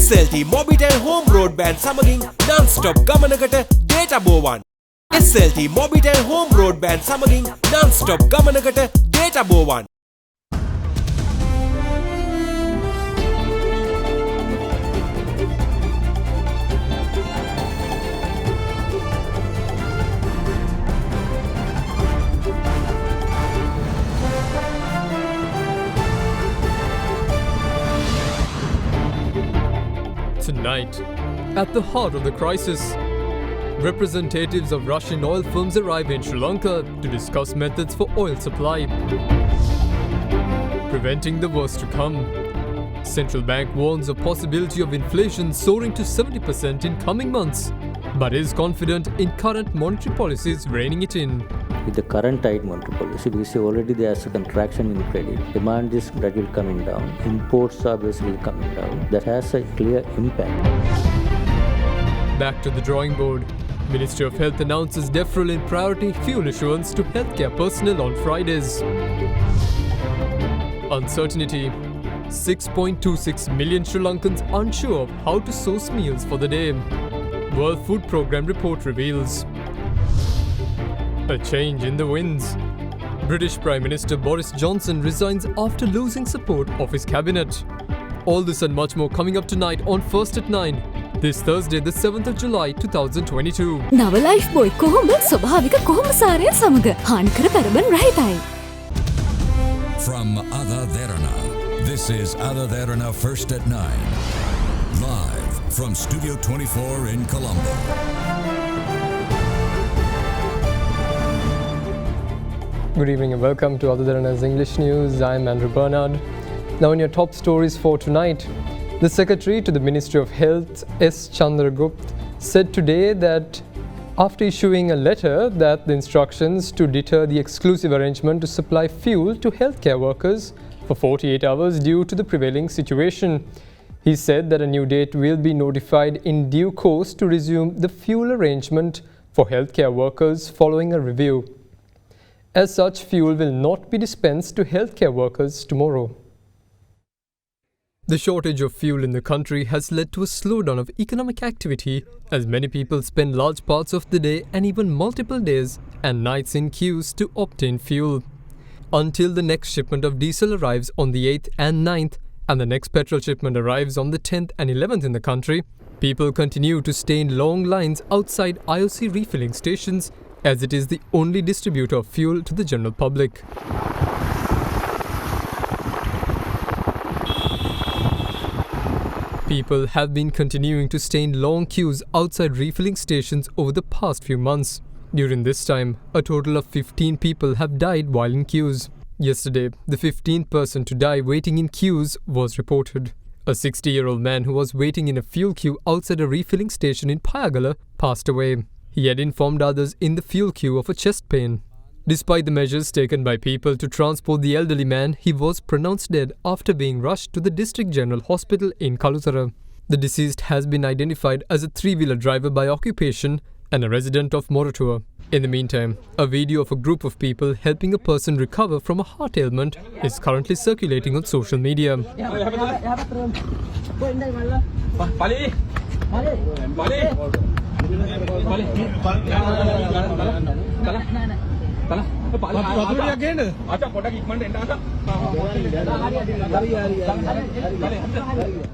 SLT Mobitel Home Broadband සමගින් non-stop ගමනකට data බෝවන්. SLT Mobitel Home Broadband සමගින් non-stop ගමනකට data බෝවන්. Tonight, at the heart of the crisis, representatives of Russian oil firms arrive in Sri Lanka to discuss methods for oil supply. Preventing the worst to come. Central Bank warns of possibility of inflation soaring to 70% in coming months, but is confident in current monetary policies reining it in. With the current tight monetary policy, we see already there's a contraction in credit. Demand is gradually coming down. Imports are basically coming down. That has a clear impact. Back to the drawing board. Ministry of Health announces deferral in priority fuel issuance to healthcare personnel on Fridays. Uncertainty. 6.26 million Sri Lankans unsure of how to source meals for the day. World Food Programme report reveals. A change in the winds. British Prime Minister Boris Johnson resigns after losing support of his cabinet. All this and much more coming up tonight on First at 9. This Thursday, the 7th of July, 2022. නව life බොයි කොහොම ස්වභාවික කොහොම සාරය සමග හානිකර පැරබන් රහිතයි. From AdaDerana, this is AdaDerana First at 9. Live from Studio 24 in Colombo. Good evening and welcome to AdaDerana's English News. I'm Andrew Bernard. Now in your top stories for tonight, the Secretary to the Ministry of Health, S. Chandragupt, said today that after issuing a letter that the instructions to deter the exclusive arrangement to supply fuel to healthcare workers for 48 hours due to the prevailing situation. He said that a new date will be notified in due course to resume the fuel arrangement for healthcare workers following a review. As such, fuel will not be dispensed to healthcare workers tomorrow. The shortage of fuel in the country has led to a slowdown of economic activity as many people spend large parts of the day and even multiple days and nights in queues to obtain fuel. Until the next shipment of diesel arrives on the 8th and 9th and the next petrol shipment arrives on the 10th and 11th in the country, people continue to stay in long lines outside IOC refilling stations as it is the only distributor of fuel to the general public. People have been continuing to stay in long queues outside refilling stations over the past few months. During this time, a total of 15 people have died while in queues. Yesterday, the 15th person to die waiting in queues was reported. A 60-year-old man who was waiting in a fuel queue outside a refilling station in Payagala passed away. He had informed others in the fuel queue of a chest pain. Despite the measures taken by people to transport the elderly man, he was pronounced dead after being rushed to the District General Hospital in Kalutara. The deceased has been identified as a three-wheeler driver by occupation and a resident of Moratua. In the meantime, a video of a group of people helping a person recover from a heart ailment is currently circulating on social media.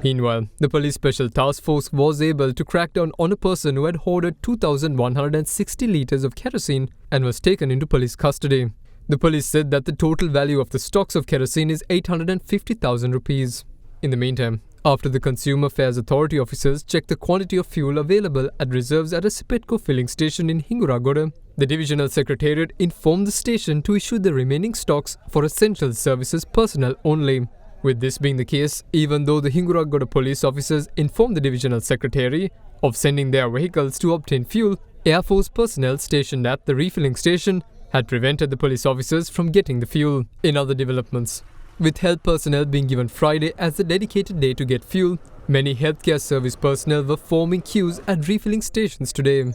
Meanwhile, the police special task force was able to crack down on a person who had hoarded 2,160 litres of kerosene and was taken into police custody. The police said that the total value of the stocks of kerosene is 850,000 rupees. In the meantime, after the Consumer Affairs Authority officers checked the quantity of fuel available at reserves at a Sipetco filling station in Hinguragoda, the Divisional Secretariat informed the station to issue the remaining stocks for essential services personnel only. With this being the case, even though the Hinguragoda police officers informed the Divisional Secretary of sending their vehicles to obtain fuel, Air Force personnel stationed at the refilling station had prevented the police officers from getting the fuel. In other developments, with health personnel being given Friday as the dedicated day to get fuel, many healthcare service personnel were forming queues at refilling stations today.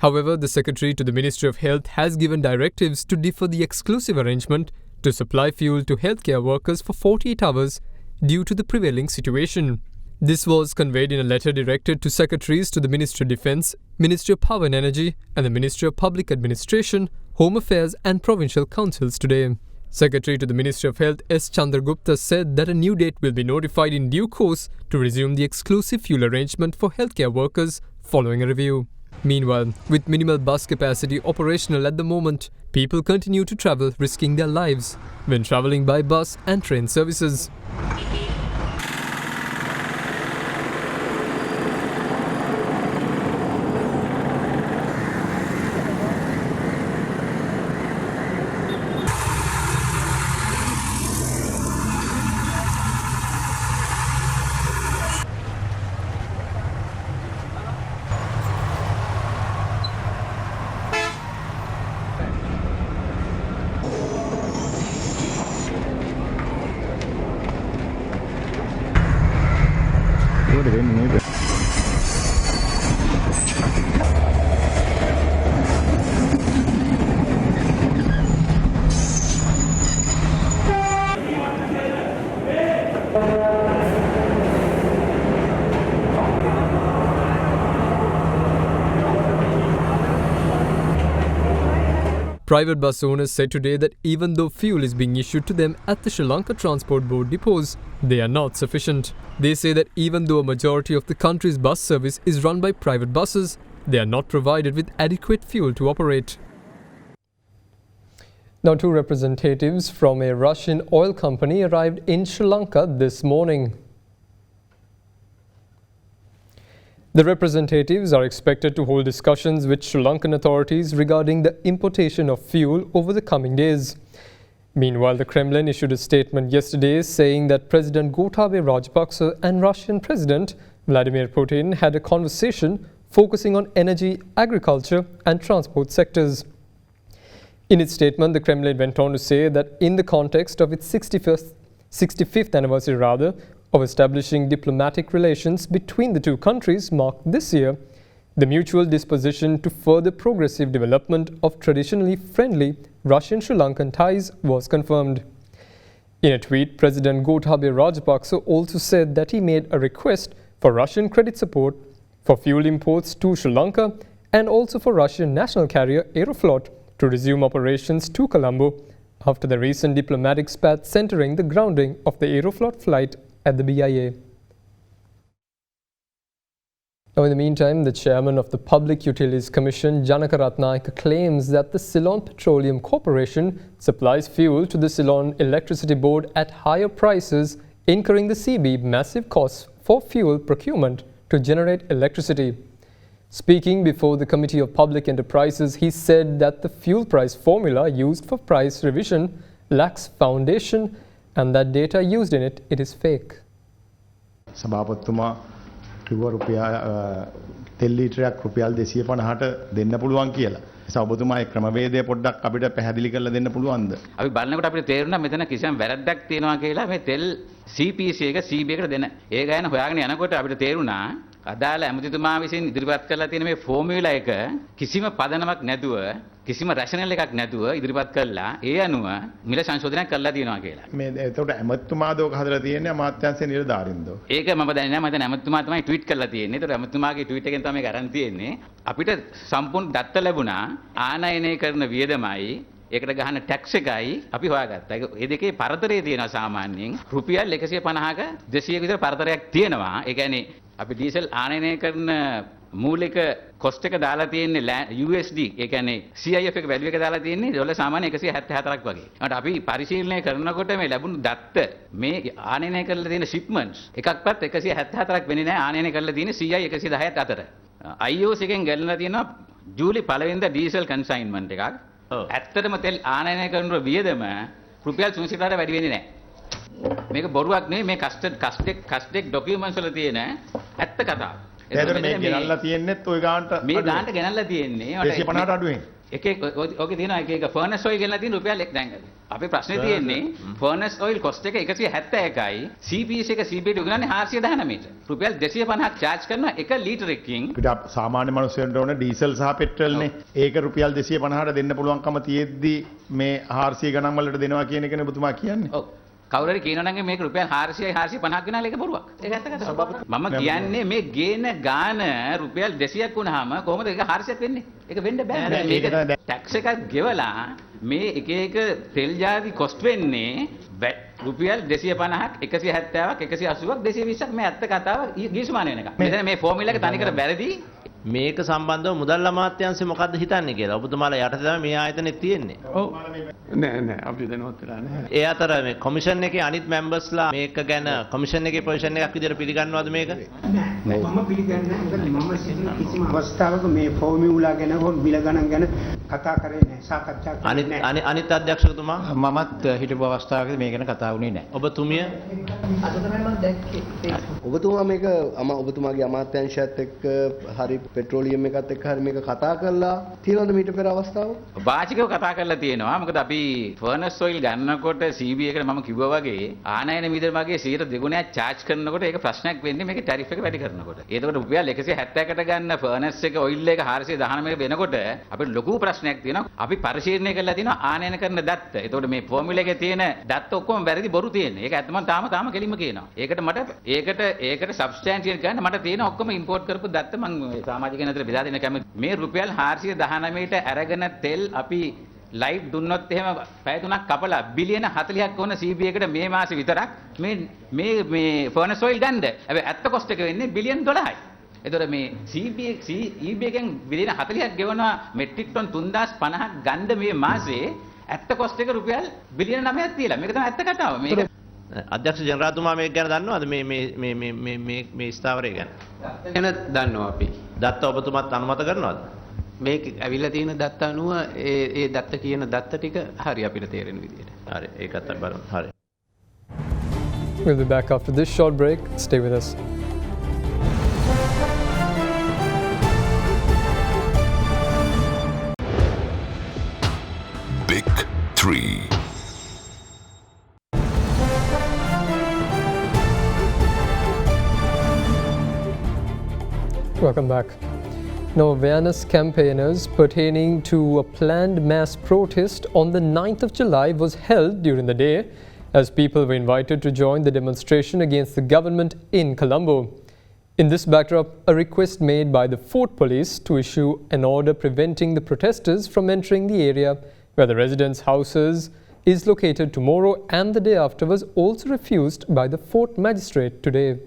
However, the Secretary to the Ministry of Health has given directives to defer the exclusive arrangement to supply fuel to healthcare workers for 48 hours due to the prevailing situation. This was conveyed in a letter directed to secretaries to the Ministry of Defence, Ministry of Power and Energy, and the Ministry of Public Administration, Home Affairs and Provincial Councils today. Secretary to the Ministry of Health S. Chandragupta said that a new date will be notified in due course to resume the exclusive fuel arrangement for healthcare workers following a review. Meanwhile, with minimal bus capacity operational at the moment, people continue to travel risking their lives when travelling by bus and train services. Private bus owners said today that even though fuel is being issued to them at the Sri Lanka Transport Board depots, they are not sufficient. They say that even though a majority of the country's bus service is run by private buses, they are not provided with adequate fuel to operate. Now, two representatives from a Russian oil company arrived in Sri Lanka this morning. The representatives are expected to hold discussions with Sri Lankan authorities regarding the importation of fuel over the coming days. Meanwhile, the Kremlin issued a statement yesterday saying that President Gotabaya Rajapaksa and Russian President Vladimir Putin had a conversation focusing on energy, agriculture and transport sectors. In its statement, the Kremlin went on to say that in the context of its 65th anniversary of establishing diplomatic relations between the two countries marked this year, the mutual disposition to further progressive development of traditionally friendly Russian-Sri Lankan ties was confirmed. In a tweet, President Gotabaya Rajapaksa also said that he made a request for Russian credit support for fuel imports to Sri Lanka and also for Russian national carrier Aeroflot to resume operations to Colombo after the recent diplomatic spat centering the grounding of the Aeroflot flight at the BIA. Now, in the meantime, the chairman of the Public Utilities Commission, Janaka Ratnayaka, claims that the Ceylon Petroleum Corporation supplies fuel to the Ceylon Electricity Board at higher prices, incurring the CB massive costs for fuel procurement to generate electricity. Speaking before the Committee of Public Enterprises, he said that the fuel price formula used for price revision lacks foundation and that data used in it is fake. සභාපතිතුමා කිව්වා තෙල් ලීටරයක් රුපියල් 250ට දෙන්න පුළුවන් කියලා. ඒ ඔබතුමා ඒ ක්‍රමවේදය පොඩ්ඩක් අපිට පැහැදිලි කරලා දෙන්න පුළුවන්ද? අපි බලනකොට අපිට තේරුණා මෙතන කිසියම් වැරද්දක් තියෙනවා කියලා මේ තෙල් CPC එක CB එකට දෙන. ඒ ගැන හොයාගෙන යනකොට අපිට තේරුණා අදාළ ඇමතිතුමා විසින් ඉදිරිපත් කරලා තියෙන මේ ෆෝමියුලා එක කිසිම පදනමක් නැතුව කිසිම රැෂනල් එකක් නැතුව ඉදිරිපත් කළා ඒ අනුව මිල සංශෝධනයක් කරලා තියෙනවා කියලා. මේ එතකොට ඇමතිතුමාද ඔක හදලා තියෙන්නේ අමාත්‍යාංශයේ නිලධාරීන්ද? ඒක මම දන්නේ නැහැ. මම දැන් ඇමතිතුමා තමයි ට්වීට් කරලා තියෙන්නේ. ඒතකොට ඇමතිතුමාගේ ට්වීට් එකෙන් තමයි මේක අරන් තියෙන්නේ. අපිට සම්පූර්ණ දත්ත ලැබුණා ආනයනය කරන වියදමයි ඒකට ගහන ටැක්ස් එකයි අපි හොයාගත්තා. ඒ දෙකේ පරතරය තියෙනවා සාමාන්‍යයෙන් රුපියල් 150ක 200ක විතර පරතරයක් තියෙනවා. ඒ කියන්නේ අපි ඩීසල් ආනයනය කරන මූලික කොස්ට් එක දාලා තියෙන්නේ USD ඒ කියන්නේ CIF එක වැලියු එක දාලා තියෙන්නේ ඩොලර් සාමාන්‍ය 174ක් වගේ. ඒකට අපි පරිශීලනය කරනකොට මේ ලැබුණු දත්ත මේ ආනයනය කරලා තියෙන shipments එකක්වත් 174ක් වෙන්නේ නැහැ ආනයනය කරලා තියෙන්නේ CI 110ත් අතර. IOC එකෙන් ගණනලා තියෙනවා ජූලි 1 වෙනිදා ඩීසල් කන්සයින්මන්ට් එකක්. ඇත්තටම තෙල් ආනයනය කරන වියදම රුපියල් 300කට වැඩි වෙන්නේ නැහැ. මේක බොරුවක් නෙවෙයි මේ කස්ටෙක් ඩොකියුමන්ට්ස් වල තියෙන ඇත්ත කතාව. ඒතර මේ ගෙනල්ලා තියෙන්නේත් ওই ගානට මේ ගානට ගෙනල්ලා තියෙන්නේ 250ට අඩුවෙන්. එක ඔකේ තියෙනවා එක ෆර්නස් ඔයිල් ගෙනල්ලා තියෙන රුපියල් 1 දැන් අපේ ප්‍රශ්නේ තියෙන්නේ ෆර්නස් ඔයිල් කොස්ට් එක 171යි CPC එක CBD උගනන්නේ 419ට. රුපියල් 250ක් charge කරනවා 1 ලීටරයකින්. අපිට සාමාන්‍ය මිනිස්සුන්ට ඕන ඩීසල් සහ පෙට්‍රල්නේ. ඒක රුපියල් 250ට දෙන්න පුළුවන්කම තියෙද්දි මේ 400 ගණන් වලට දෙනවා කියන එකනේ ඔබතුමා කියන්නේ. ඔව්. කවුරු හරි කියනවා නම් මේක රුපියල් 400යි 450ක් ගෙනාලා ඒක බොරුවක්. ඒක ඇත්ත කතාවක්. මම කියන්නේ මේ ගේන ගාන රුපියල් 200ක් වුණාම කොහොමද ඒක 400ක් වෙන්නේ? ඒක වෙන්න බෑ. මේක ටැක්ස් එකක් ගෙවලා මේ එක එක තෙල් ජාති කොස්ට් වෙන්නේ රුපියල් 250ක් 170ක් 180ක් 220ක් මේ ඇත්ත කතාව ගිවිසුමාන වෙනකම්. මෙතන මේ ෆෝමියුලා එක තනිකර වැරදි. මේක සම්බන්ධව මුදල් අමාත්‍යාංශය මොකද්ද හිතන්නේ කියලා ඔබතුමාලා යටතේ තමයි මේ ආයතනෙ තියෙන්නේ. ඔව්. නෑ අපි දැනුවත් වෙලා නෑ. ඒ අතර මේ කොමිෂන් එකේ අනිත් මෙම්බර්ස්ලා මේක ගැන කොමිෂන් එකේ පොසිෂන් එකක් විදිහට පිළිගන්නවද මේක? නෑ. මම පිළිගන්නේ නැහැ. මොකද මම සිටින කිසිම අවස්ථාවක මේ ෆෝමියුලා ගැන හෝ බිල ගණන් ගැන කතා කරේ නැහැ. සාකච්ඡා කරේ නැහැ. අනිත් අධ්‍යක්ෂකතුමා මමත් හිටපු අවස්ථාවකදී මේ ගැන කතා වුණේ නැහැ. ඔබතුමිය අද තමයි මම දැක්කේ. ඔබතුමා මේක ඔබතුමාගේ අමාත්‍යාංශයත් එක්ක හරි පෙට්‍රෝලියම් එකත් එක්ක හරි මේක කතා කරලා තියෙනවද මීට පෙර අවස්ථාවක? වාචිකව කතා කරලා තියෙනවා. මොකද අපි ෆර්නස් ඔයිල් ගන්නකොට CB එකට මම කිව්වා වගේ ආනයන මීටර වගේ 100 දෙගුණයක් charge කරනකොට ඒක ප්‍රශ්නයක් වෙන්නේ මේකේ ටැරිෆ් එක වැඩි කරනකොට. ඒකට රුපියල් 170කට ගන්න ෆර්නස් එක ඔයිල් එක 419 වෙනකොට අපිට ලොකු ප්‍රශ්නයක් තියෙනවා. අපි පරිශීලනය කරලා තියෙනවා ආනයන කරන දත්ත. ඒකට මේ ෆෝමියුලා එකේ තියෙන දත්ත ඔක්කොම වැරදි බොරු තියෙන්නේ. ඒක ඇත්තම තාම කෙලින්ම කියනවා. ඒකට සබ්ස්ටැන්ෂියල් ගන්න මට තියෙන ඔක්කොම ඉම්පෝට් කරපු දත්ත මම සමාජිකයන් අතර බෙදා දෙන්න කැමති. මේ රුපියල් 419ට අරගෙන තෙල් අපි ලයිව් දුන්නොත් එහෙම පැය 3ක් කපලා බිලියන 40ක් වුණ CB එකට මේ මාසේ විතරක් මේ ෆර්නස් ඔයිල් ගන්නද. හැබැයි ඇත්ත කොස්ට් එක වෙන්නේ බිලියන් 12යි. එතකොට මේ CB එකෙන් බිලියන 40ක් ගෙවනවා මෙට්‍රික් ටන් 3050ක් ගන්න මේ මාසේ ඇත්ත කොස්ට් එක රුපියල් බිලියන 9ක් තියලා. මේක තමයි ඇත්ත කතාව. මේක අධ්‍යක්ෂ ජනරාල්තුමා මේක ගැන දන්නවද මේ ස්ථාවරය ගැන? එන දන්නවා අපි. දත්ත ඔබතුමාත් අනුමත කරනවද? මේක ඇවිල්ලා තියෙන දත්ත අනුව ඒ දත්ත කියන දත්ත ටික හරි අපිට තේරෙන විදිහට. හරි ඒකත් අපි බලමු. හරි. We'll be back after this short break. Stay with us. Big 3. Welcome back. Now, awareness campaigners pertaining to a planned mass protest on the 9th of July was held during the day as people were invited to join the demonstration against the government in Colombo. In this backdrop, a request made by the Fort Police to issue an order preventing the protesters from entering the area where the residents' houses is located tomorrow and the day after was also refused by the Fort Magistrate today.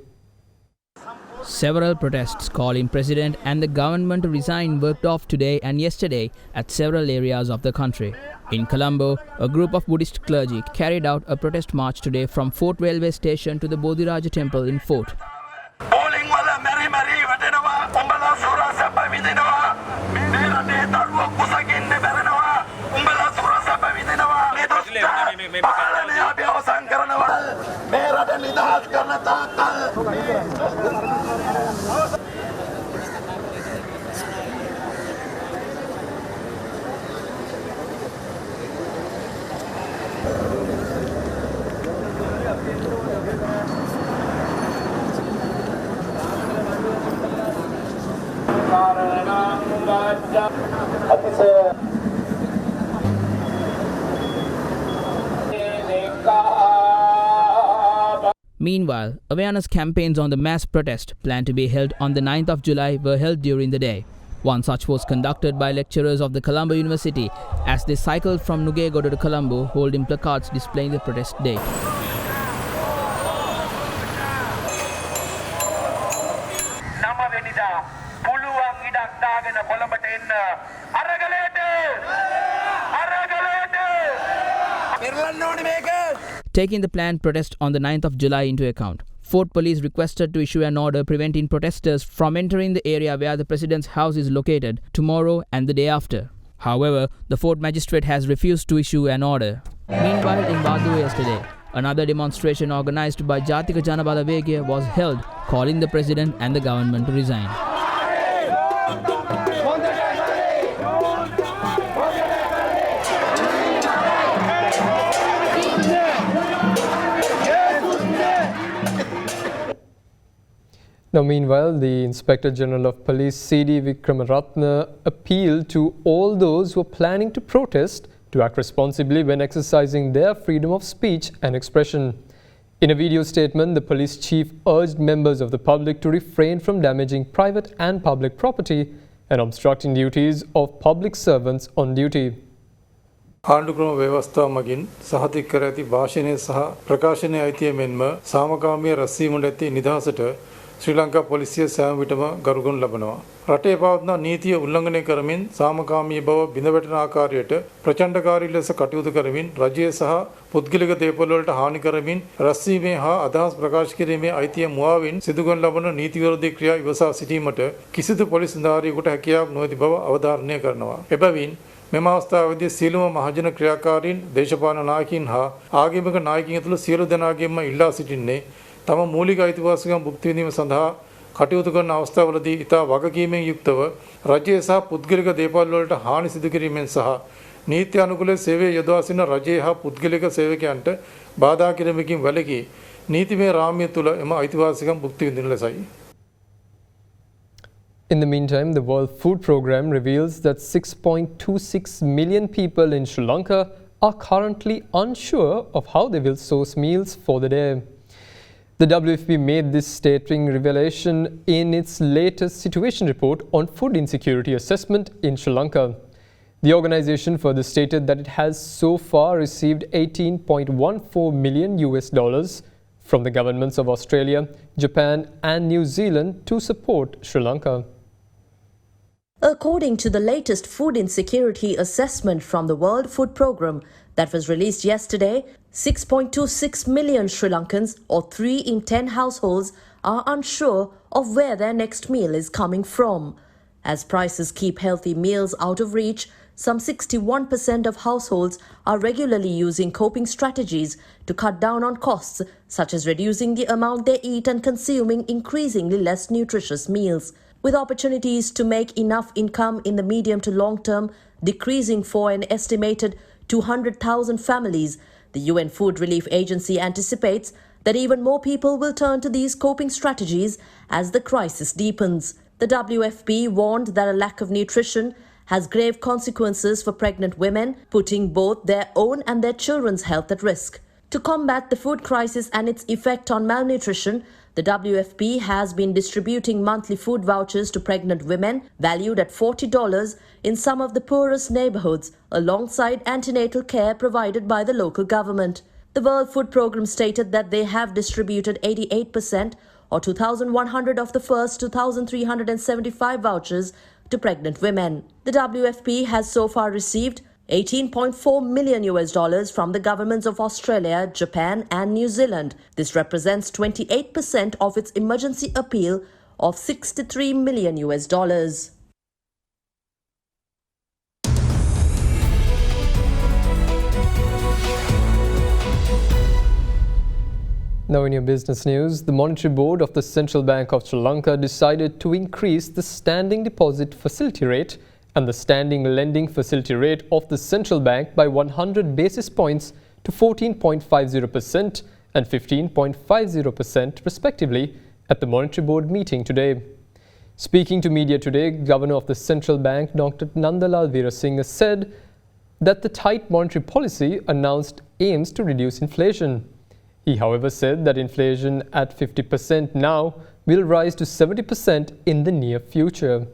Several protests calling President and the government to resign worked off today and yesterday at several areas of the country. In Colombo, a group of Buddhist clergy carried out a protest march today from Fort Railway Station to the Bodhiraja Temple in Fort. Meanwhile, awareness campaigns on the mass protest planned to be held on the 9th of July were held during the day. One such was conducted by lecturers of the Colombo University as they cycled from Nugegoda to Colombo holding placards displaying the protest date. Taking the planned protest on the 9th of July into account, Fort Police requested to issue an order preventing protesters from entering the area where the president's house is located tomorrow and the day after. However, the Fort Magistrate has refused to issue an order. Meanwhile, in Badu yesterday, another demonstration organized by Jatika Janabala Vegya was held, calling the president and the government to resign. Now, meanwhile, the Inspector General of Police C.D. Vikramaratne appealed to all those who are planning to protest to act responsibly when exercising their freedom of speech and expression. In a video statement, the police chief urged members of the public to refrain from damaging private and public property and obstructing duties of public servants on duty. ආණ්ඩුක්‍රම ව්‍යවස්ථාව මගින් සහතික කර ඇති භාෂණය සහ ප්‍රකාශනයේ අයිතිය මෙන්ම සාමකාමී රැස්වීමට ඇති නිදහසට ශ්‍රී ලංකා පොලිසිය සෑම විටම ගරු කරනු ලබනවා. රටේ පවත්නා නීතිය උල්ලංඝනය කරමින් සාමකාමී බව බිඳවැටෙන ආකාරයට ප්‍රචණ්ඩකාරී ලෙස කටයුතු කරමින් රජය සහ පුද්ගලික දේපොළ වලට හානි කරමින් රැස්වීමේ හා අදහස් ප්‍රකාශ කිරීමේ අයිතිය මුවාවින් සිදු කරන ලබන නීති විරෝධී ක්‍රියා ඉවසා සිටීමට කිසිදු පොලිස් නිලධාරියෙකුට හැකියාවක් නොඇති බව අවධාරණය කරනවා. එබැවින් මෙම අවස්ථාවේදී සියලුම මහජන ක්‍රියාකාරීන් දේශපාලන නායකයින් හා ආගමික නායකයින් ඇතුළු සියලු දෙනාගේම ඉල්ලා සිටින්නේ තම මූලික අයිතිවාසිකම් භුක්ති විඳීම සඳහා කටයුතු කරන අවස්ථාවලදී ඉතා වගකීමෙන් යුක්තව රජය සහ පුද්ගලික දේපොළ වලට හානි සිදු කිරීමෙන් සහ නීති අනුකූල සේවය යොදවා සිටින රජය හා පුද්ගලික සේවකයන්ට බාධා කිරීමකින් වැළකී නීතිමය රාමය තුළ එම අයිතිවාසිකම් භුක්ති විඳින ලෙසයි. In the meantime, the World Food Programme reveals that 6.26 million people in Sri Lanka are currently unsure of how they will source meals for the day. The WFP made this staggering revelation in its latest situation report on food insecurity assessment in Sri Lanka. The organization further stated that it has so far received $18.14 million from the governments of Australia, Japan and New Zealand to support Sri Lanka. According to the latest food insecurity assessment from the World Food Programme that was released yesterday, 6.26 million Sri Lankans, or 3 in 10 households, are unsure of where their next meal is coming from. As prices keep healthy meals out of reach, some 61% of households are regularly using coping strategies to cut down on costs, such as reducing the amount they eat and consuming increasingly less nutritious meals. With opportunities to make enough income in the medium to long term decreasing for an estimated 200,000 families, the UN Food Relief Agency anticipates that even more people will turn to these coping strategies as the crisis deepens. The WFP warned that a lack of nutrition has grave consequences for pregnant women, putting both their own and their children's health at risk. To combat the food crisis and its effect on malnutrition, the WFP has been distributing monthly food vouchers to pregnant women valued at $40 in some of the poorest neighborhoods, alongside antenatal care provided by the local government. The World Food Programme stated that they have distributed 88% or 2,100 of the first 2,375 vouchers to pregnant women. The WFP has so far received $18.4 million from the governments of Australia, Japan and New Zealand. This represents 28% of its emergency appeal of $63 million. Now in your business news, the Monetary Board of the Central Bank of Sri Lanka decided to increase the standing deposit facility rate and the standing lending facility rate of the central bank by 100 basis points to 14.50% and 15.50% respectively at the Monetary Board meeting today. Speaking to media today, Governor of the Central Bank Dr. Nandalal Veerasinghe said that the tight monetary policy announced aims to reduce inflation. He, however, said that inflation at 50% now will rise to 70% in the near future.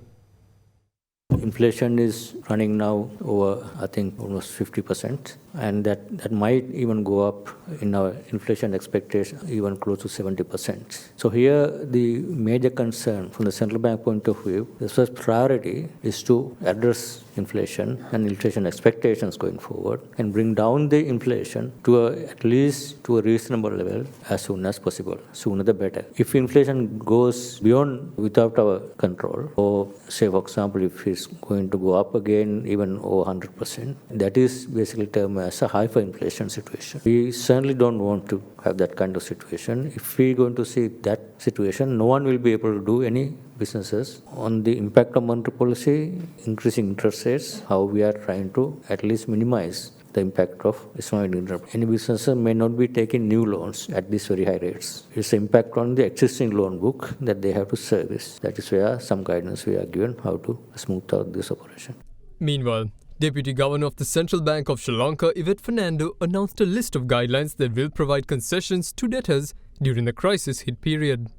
Inflation is running now over, I think, almost 50%, and that might even go up in our inflation expectation, even close to 70%. So here, the major concern from the central bank point of view, the first priority is to address inflation and inflation expectations going forward and bring down the inflation to at least to a reasonable level as soon as possible. Sooner the better. If inflation goes beyond without our control, or say for example if it's going to go up again even over 100%, that is basically termed as a hyperinflation situation. We certainly don't want to have that kind of situation. If we're going to see that situation, no one will be able to do any businesses. On the impact of monetary policy, increasing interest rates, how we are trying to at least minimize the impact of Islamic interest. Any businesses may not be taking new loans at these very high rates. It's the impact on the existing loan book that they have to service. That is where some guidance we are given how to smooth out this operation. Meanwhile, Deputy Governor of the Central Bank of Sri Lanka, Yvette Fernando, announced a list of guidelines that will provide concessions to debtors during the crisis-hit period.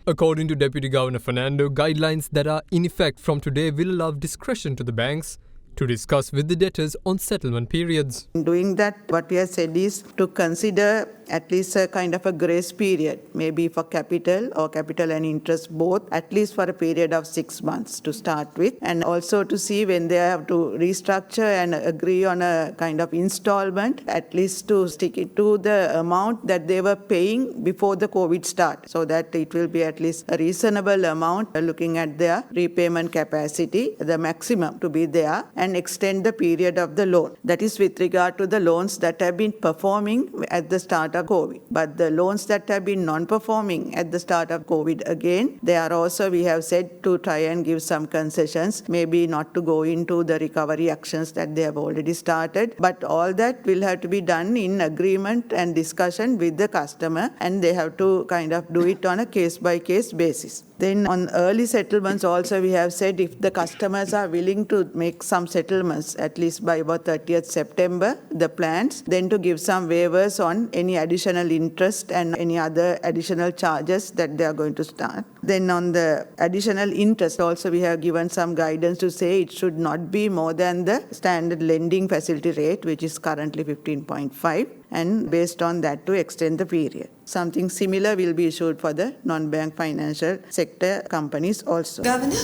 According to Deputy Governor Fernando, guidelines that are in effect from today will allow discretion to the banks to discuss with the debtors on settlement periods. In doing that, what we have said is to consider at least a kind of a grace period, maybe for capital or capital and interest both, at least for a period of 6 months to start with, and also to see when they have to restructure and agree on a kind of installment, at least to stick it to the amount that they were paying before the COVID start, so that it will be at least a reasonable amount looking at their repayment capacity, the maximum to be there, and extend the period of the loan. That is with regard to the loans that have been performing at the start of COVID. But the loans that have been non-performing at the start of COVID, again, they are also, we have said, to try and give some concessions, maybe not to go into the recovery actions that they have already started. But all that will have to be done in agreement and discussion with the customer, and they have to kind of do it on a case-by-case basis. Then on early settlements also, we have said if the customers are willing to make some settlements, at least by about 30th September, the plans, then to give some waivers on any additional interest and any other additional charges that they are going to start. Then on the additional interest also, we have given some guidance to say it should not be more than the standard lending facility rate, which is currently 15.5, and based on that to extend the period. Something similar will be issued for the non-bank financial sector companies also. Governor,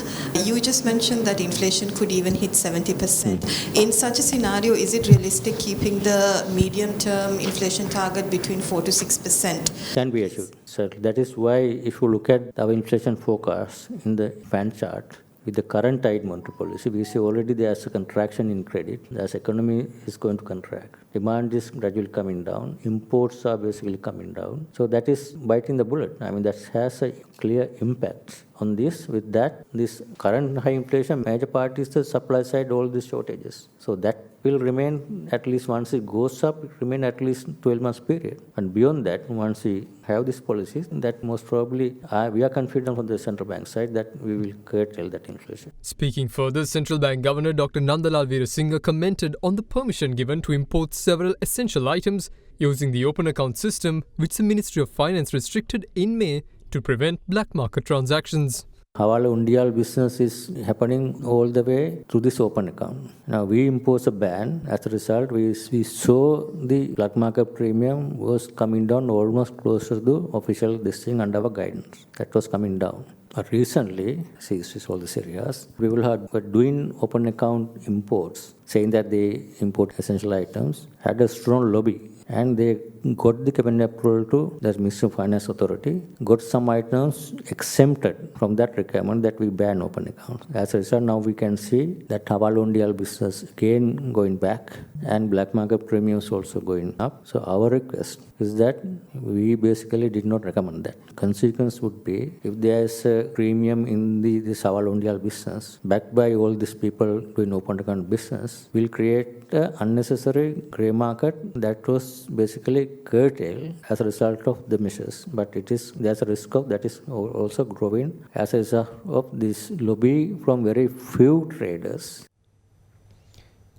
you just mentioned that inflation could even hit 70%. In such a scenario, is it realistic keeping the medium-term inflation target between 4 to 6%? Can be achieved. So that is why if you look at our inflation forecast in the fan chart, with the current tight monetary policy, we see already there's a contraction in credit. The economy is going to contract. Demand is gradually coming down. Imports are basically coming down. So that is biting the bullet. I mean, that has a clear impact on this. With that, this current high inflation, major part is the supply side, all these shortages. So that will remain, at least once it goes up, it remain at least 12 months period. And beyond that, once we have these policies, that most probably we are confident on the central bank side that we will curtail that inflation. Speaking further, Central Bank Governor Dr. Nandalal Veerasinghe commented on the permission given to import several essential items using the open account system, which the Ministry of Finance restricted in May to prevent black market transactions. Hawala Undial business is happening all the way through this open account. Now we impose a ban. As a result, we saw the black market premium was coming down almost close to the official this thing under our guidance. That was coming down. But recently, see all these areas, people were doing open account imports, saying that they import essential items, had a strong lobby. And they got the cabinet approval to the Ministry of Finance Authority, got some items exempted from that requirement that we ban open accounts. As a result, now we can see that Hawala Undial business again going back and black market premiums also going up. So our request is that we basically did not recommend that. Consequence would be if there is a premium in this Hawala Undial business, backed by all these people doing open account business, will create an unnecessary grey market that was basically curtailed as a result of the measures. But there's a risk of that is also growing as a result of this lobby from very few traders.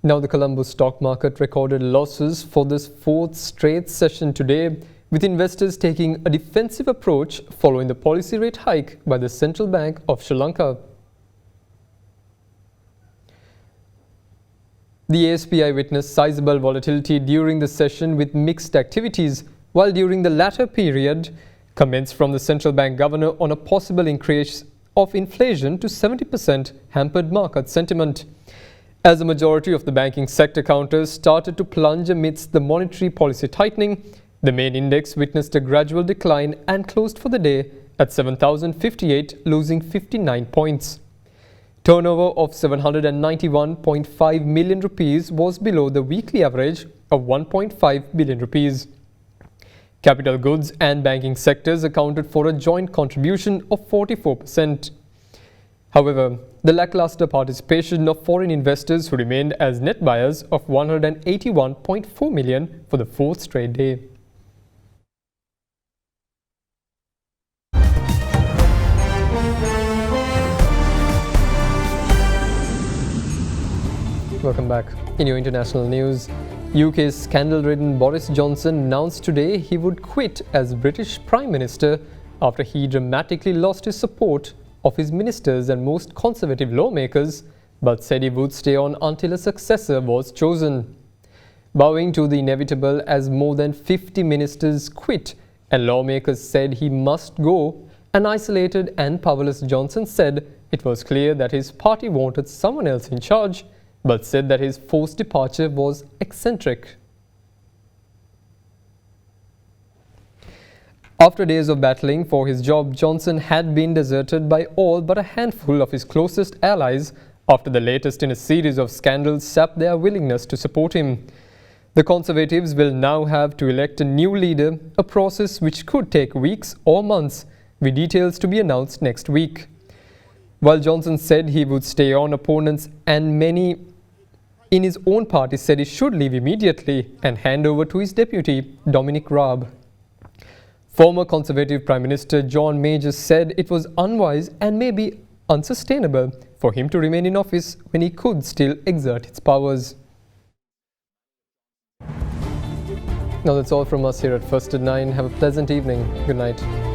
Now the Colombo stock market recorded losses for this fourth straight session today, with investors taking a defensive approach following the policy rate hike by the Central Bank of Sri Lanka. The ASPI witnessed sizable volatility during the session with mixed activities, while during the latter period, comments from the central bank governor on a possible increase of inflation to 70% hampered market sentiment. As the majority of the banking sector counters started to plunge amidst the monetary policy tightening, the main index witnessed a gradual decline and closed for the day at 7,058, losing 59 points. Turnover of 791.5 million rupees was below the weekly average of 1.5 billion rupees. Capital goods and banking sectors accounted for a joint contribution of 44%. However, the lackluster participation of foreign investors who remained as net buyers of 181.4 million for the fourth straight day. Welcome welcome back. In your international news, UK's scandal-ridden Boris Johnson announced today he would quit as British Prime Minister after he dramatically lost his support of his ministers and most conservative lawmakers, but said he would stay on until a successor was chosen. Bowing to the inevitable as more than 50 ministers quit and lawmakers said he must go, an isolated and powerless Johnson said it was clear that his party wanted someone else in charge, but said that his forced departure was eccentric. After days of battling for his job, Johnson had been deserted by all but a handful of his closest allies after the latest in a series of scandals sapped their willingness to support him. The Conservatives will now have to elect a new leader, a process which could take weeks or months, with details to be announced next week. While Johnson said he would stay on, opponents and many in his own party said he should leave immediately and hand over to his deputy, Dominic Raab. Former Conservative Prime Minister John Major said it was unwise and maybe unsustainable for him to remain in office when he could still exert his powers. Now that's all from us here at First at 9. Have a pleasant evening. Good night.